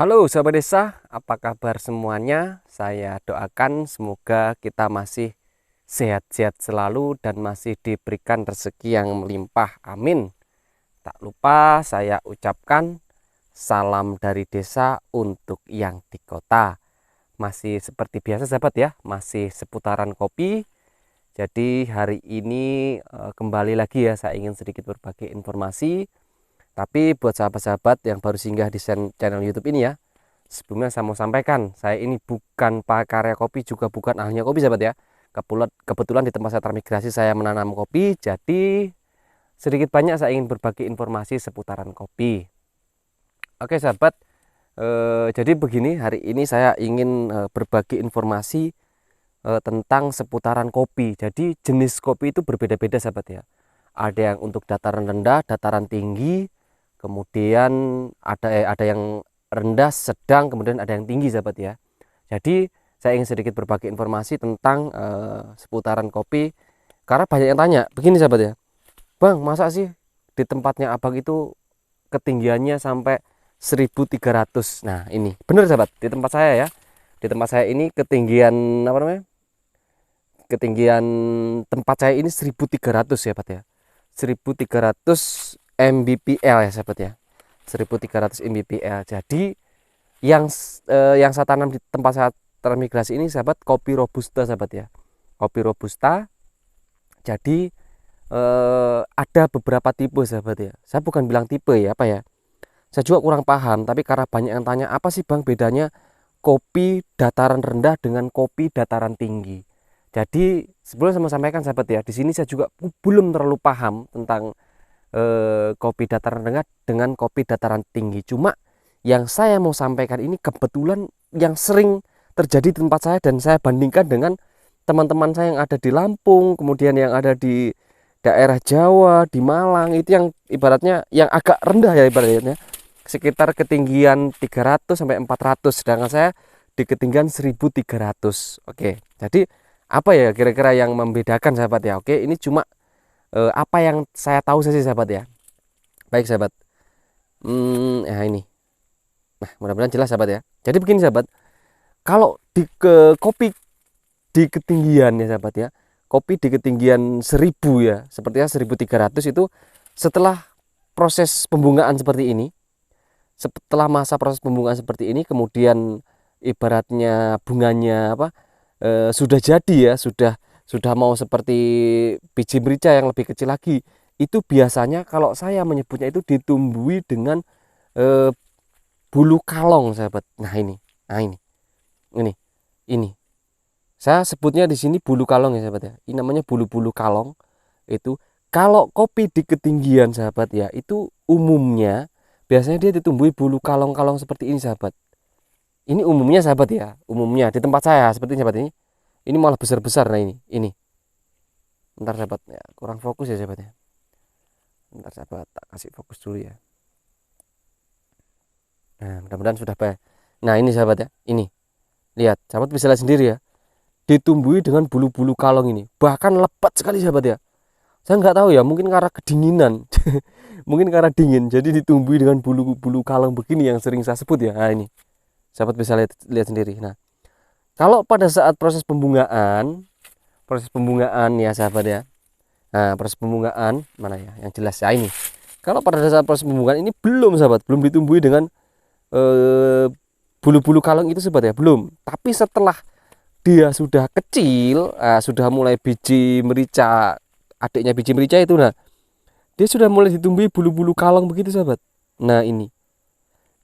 Halo sahabat desa, apa kabar semuanya? Saya doakan semoga kita masih sehat-sehat selalu dan masih diberikan rezeki yang melimpah. Amin. Tak lupa saya ucapkan salam dari desa untuk yang di kota. Masih seperti biasa sahabat ya, masih seputaran kopi. Jadi hari ini kembali lagi ya, saya ingin sedikit berbagi informasi. Tapi buat sahabat-sahabat yang baru singgah di channel YouTube ini ya, sebelumnya saya mau sampaikan, saya ini bukan pakarya kopi, juga bukan ahlinya kopi sahabat ya. Kebetulan di tempat saya transmigrasi saya menanam kopi, jadi sedikit banyak saya ingin berbagi informasi seputaran kopi. Oke sahabat, jadi begini, hari ini saya ingin berbagi informasi tentang seputaran kopi. Jadi jenis kopi itu berbeda-beda sahabat ya. Ada yang untuk dataran rendah, dataran tinggi, kemudian ada yang rendah, sedang, kemudian ada yang tinggi sahabat ya. Jadi saya ingin sedikit berbagi informasi tentang seputaran kopi, karena banyak yang tanya begini sahabat ya, Bang, masa sih di tempatnya abang itu ketinggiannya sampai 1300? Nah ini bener sahabat, di tempat saya ya, di tempat saya ini ketinggian apa namanya, ketinggian tempat saya ini 1300 ya sahabat ya, 1300 Mbpl ya sahabat ya, 1300 Mbpl. Jadi yang saya tanam di tempat saya transmigrasi ini sahabat, kopi robusta sahabat ya, kopi robusta. Jadi ada beberapa tipe sahabat ya, saya bukan bilang tipe ya, apa ya, saya juga kurang paham, tapi karena banyak yang tanya, apa sih bang bedanya kopi dataran rendah dengan kopi dataran tinggi. Jadi sebelum saya sampaikan sahabat ya, di sini saya juga belum terlalu paham tentang kopi dataran rendah dengan kopi dataran tinggi. Cuma yang saya mau sampaikan ini kebetulan yang sering terjadi di tempat saya, dan saya bandingkan dengan teman-teman saya yang ada di Lampung, kemudian yang ada di daerah Jawa, di Malang, itu yang ibaratnya yang agak rendah ya, ibaratnya sekitar ketinggian 300 sampai 400, sedangkan saya di ketinggian 1300. Oke. Jadi apa ya kira-kira yang membedakan sahabat ya? Oke, ini cuma apa yang saya tahu saja sahabat ya. Baik sahabat. Ya ini. Nah, mudah-mudahan jelas sahabat ya. Jadi begini sahabat, kalau kopi di ketinggian ya sahabat ya, kopi di ketinggian 1000 ya, sepertinya 1300 itu setelah proses pembungaan seperti ini, setelah masa proses pembungaan seperti ini, kemudian ibaratnya bunganya apa, sudah jadi ya, sudah mau seperti biji merica yang lebih kecil lagi, itu biasanya kalau saya menyebutnya itu ditumbuhi dengan e, bulu kalong sahabat. Nah ini, ini ini saya sebutnya di sini bulu kalong ya sahabat ya, ini namanya bulu-bulu kalong. Itu kalau kopi di ketinggian sahabat ya, itu umumnya biasanya dia ditumbuhi bulu kalong-kalong seperti ini sahabat. Ini umumnya sahabat ya, umumnya di tempat saya seperti ini sahabat. Ini malah besar-besar. Nah ini bentar sahabat ya, kurang fokus ya sahabat ya, bentar sahabat tak kasih fokus dulu ya. Nah mudah-mudahan sudah baik. Nah ini sahabat ya, ini lihat sahabat bisa lihat sendiri ya, ditumbuhi dengan bulu-bulu kalong ini, bahkan lebat sekali sahabat ya. Saya nggak tahu ya, mungkin karena kedinginan mungkin karena dingin, jadi ditumbuhi dengan bulu-bulu kalong begini yang sering saya sebut ya. Nah ini sahabat bisa lihat sendiri. Nah kalau pada saat proses pembungaan ya sahabat ya, nah proses pembungaan mana ya yang jelas ya, ini kalau pada saat proses pembungaan ini belum sahabat, belum ditumbuhi dengan eh, bulu-bulu kalong itu sahabat ya, belum. Tapi setelah dia sudah kecil, sudah mulai biji merica, adiknya biji merica itu, nah dia sudah mulai ditumbuhi bulu-bulu kalong begitu sahabat. Nah ini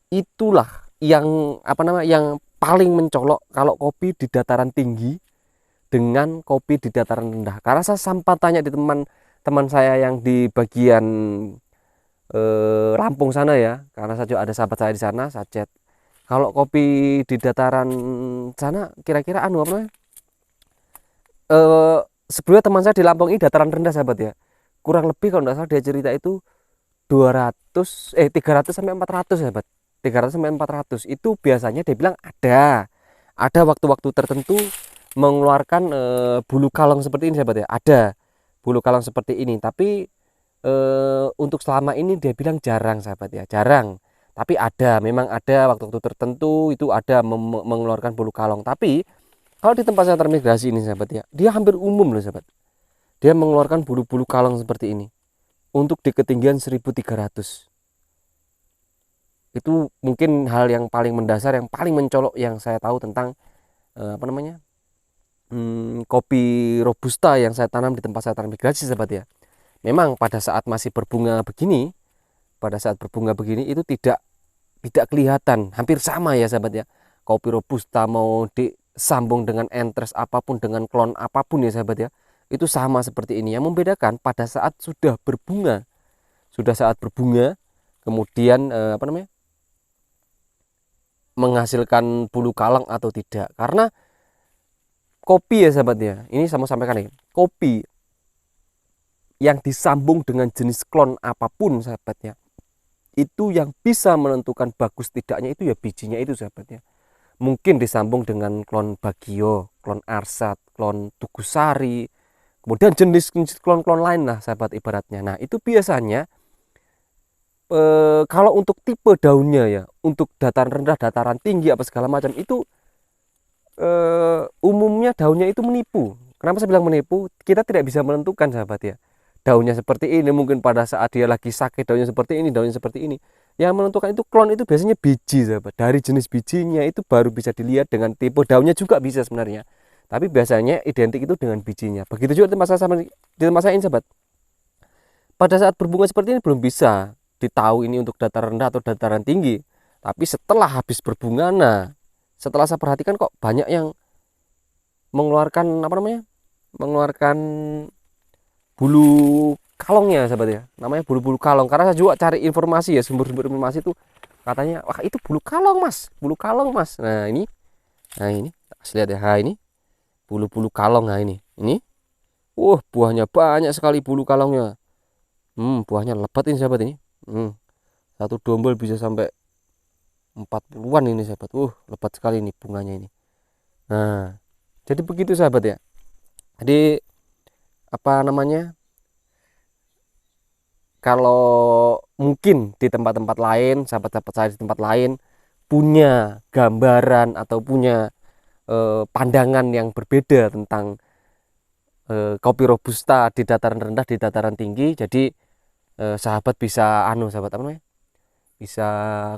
itulah yang apa namanya, yang paling mencolok kalau kopi di dataran tinggi dengan kopi di dataran rendah. Karena saya sempat tanya di teman-teman saya yang di bagian Lampung sana ya, karena saya juga ada sahabat saya di sana, saya chat, kalau kopi di dataran sana kira-kira anu apa namanya, sebelumnya teman saya di Lampung ini dataran rendah sahabat ya, kurang lebih kalau tidak salah dia cerita itu 300 sampai 400 sahabat. 300 sampai 400 itu biasanya dia bilang ada waktu-waktu tertentu mengeluarkan bulu kalong seperti ini sahabat ya, ada bulu kalong seperti ini. Tapi untuk selama ini dia bilang jarang sahabat ya, jarang. Tapi ada, memang ada waktu-waktu tertentu itu ada mengeluarkan bulu kalong. Tapi kalau di tempat saya transmigrasi ini sahabat ya, dia hampir umum loh sahabat. Dia mengeluarkan bulu-bulu kalong seperti ini untuk di ketinggian 1300. Itu mungkin hal yang paling mendasar, yang paling mencolok yang saya tahu tentang kopi robusta yang saya tanam di tempat saya transmigrasi sahabat ya. Memang pada saat masih berbunga begini, itu tidak kelihatan, hampir sama ya sahabat ya. Kopi robusta mau disambung dengan entres apapun, dengan klon apapun ya sahabat ya, itu sama seperti ini. Yang membedakan pada saat sudah berbunga, kemudian menghasilkan bulu kalong atau tidak. Karena kopi ya sahabat ya, ini saya mau sampaikan nih, kopi yang disambung dengan jenis klon apapun sahabatnya, itu yang bisa menentukan bagus tidaknya itu ya bijinya itu sahabatnya. Mungkin disambung dengan klon Bagio, klon Arsat, klon Tugusari, kemudian jenis klon-klon lain lah sahabat ibaratnya. Nah itu biasanya kalau untuk tipe daunnya ya, untuk dataran rendah, dataran tinggi apa segala macam itu umumnya daunnya itu menipu. Kenapa saya bilang menipu? Kita tidak bisa menentukan sahabat ya. Daunnya seperti ini, mungkin pada saat dia lagi sakit daunnya seperti ini, daunnya seperti ini. Yang menentukan itu klon itu biasanya biji sahabat. Dari jenis bijinya itu baru bisa dilihat, dengan tipe daunnya juga bisa sebenarnya. Tapi biasanya identik itu dengan bijinya. Begitu juga di tempat saya ini sahabat. Pada saat berbunga seperti ini belum bisa ditahu ini untuk dataran rendah atau dataran tinggi. Tapi setelah habis berbunga, nah setelah saya perhatikan kok banyak yang mengeluarkan mengeluarkan bulu kalongnya sahabat ya, namanya bulu-bulu kalong. Karena saya juga cari informasi ya, sumber-sumber informasi itu katanya wah itu bulu kalong mas, bulu kalong mas. Nah ini kasih lihat ya, nah ini bulu-bulu kalong. Nah ini buahnya banyak sekali bulu kalongnya. Buahnya lebat ini sahabat ini. Satu dombel bisa sampai 40-an ini sahabat. Lebat sekali ini bunganya ini. Nah jadi begitu sahabat ya. Jadi kalau mungkin di tempat-tempat lain, sahabat-sahabat saya di tempat lain punya gambaran atau punya pandangan yang berbeda tentang kopi robusta di dataran rendah, di dataran tinggi. Jadi sahabat bisa bisa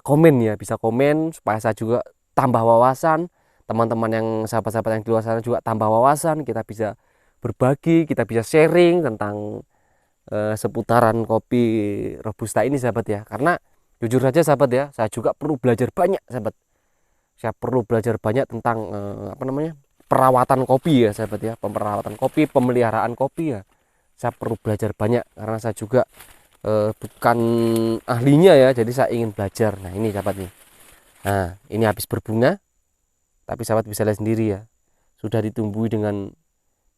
komen ya, bisa komen supaya saya juga tambah wawasan, teman-teman yang sahabat-sahabat yang di luar sana juga tambah wawasan, kita bisa berbagi, kita bisa sharing tentang seputaran kopi robusta ini sahabat ya. Karena jujur saja sahabat ya, saya juga perlu belajar banyak sahabat. Saya perlu belajar banyak tentang perawatan kopi ya sahabat ya, pemerawatan kopi, pemeliharaan kopi ya. Saya perlu belajar banyak karena saya juga bukan ahlinya ya, jadi saya ingin belajar. Nah ini sahabat nih, nah ini habis berbunga, tapi sahabat bisa lihat sendiri ya, sudah ditumbuhi dengan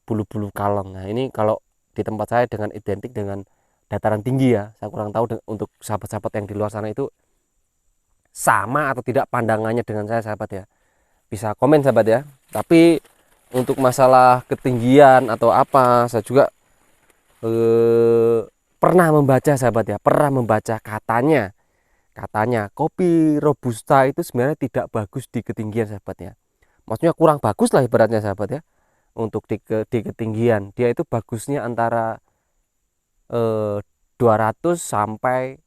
bulu-bulu kalong. Nah ini kalau di tempat saya dengan identik dengan dataran tinggi ya, saya kurang tahu untuk sahabat-sahabat yang di luar sana itu sama atau tidak pandangannya dengan saya sahabat ya, bisa komen sahabat ya. Tapi untuk masalah ketinggian atau apa, saya juga pernah membaca sahabat ya, katanya kopi robusta itu sebenarnya tidak bagus di ketinggian sahabat ya. Maksudnya kurang bagus lah ibaratnya sahabat ya. Untuk di ketinggian dia itu bagusnya antara 200 sampai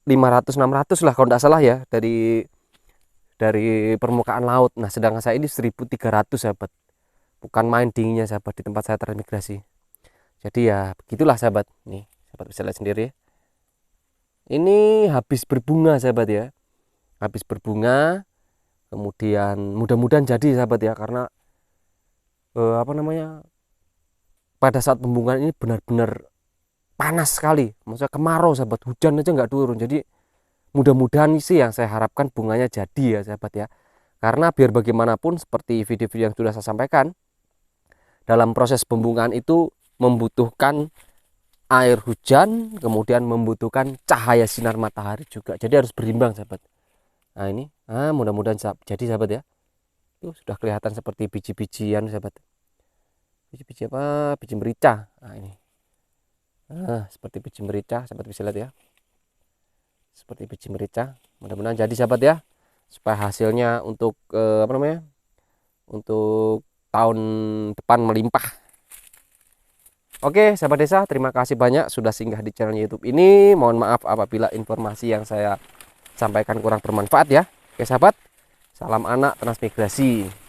500 600 lah kalau tidak salah ya, dari permukaan laut. Nah sedangkan saya ini 1300 sahabat, bukan main dinginnya sahabat di tempat saya transmigrasi. Jadi ya begitulah sahabat, nih sahabat bisa lihat sendiri. Ini habis berbunga sahabat ya, habis berbunga, kemudian mudah-mudahan jadi sahabat ya. Karena pada saat pembungaan ini benar-benar panas sekali, maksudnya kemarau sahabat, hujan aja nggak turun. Jadi mudah-mudahan sih yang saya harapkan bunganya jadi ya sahabat ya. Karena biar bagaimanapun seperti video-video yang sudah saya sampaikan, dalam proses pembungaan itu membutuhkan air hujan, kemudian membutuhkan cahaya sinar matahari juga. Jadi harus berimbang sahabat. Nah ini mudah-mudahan jadi sahabat ya. Itu sudah kelihatan seperti biji-bijian sahabat. Biji-biji apa? Biji merica. Nah ini seperti biji merica sahabat bisa lihat ya. seperti biji merica. Mudah-mudahan jadi sahabat ya, supaya hasilnya untuk untuk tahun depan melimpah. Oke sahabat desa, terima kasih banyak sudah singgah di channel YouTube ini. Mohon maaf apabila informasi yang saya sampaikan kurang bermanfaat ya. Oke sahabat, salam anak transmigrasi.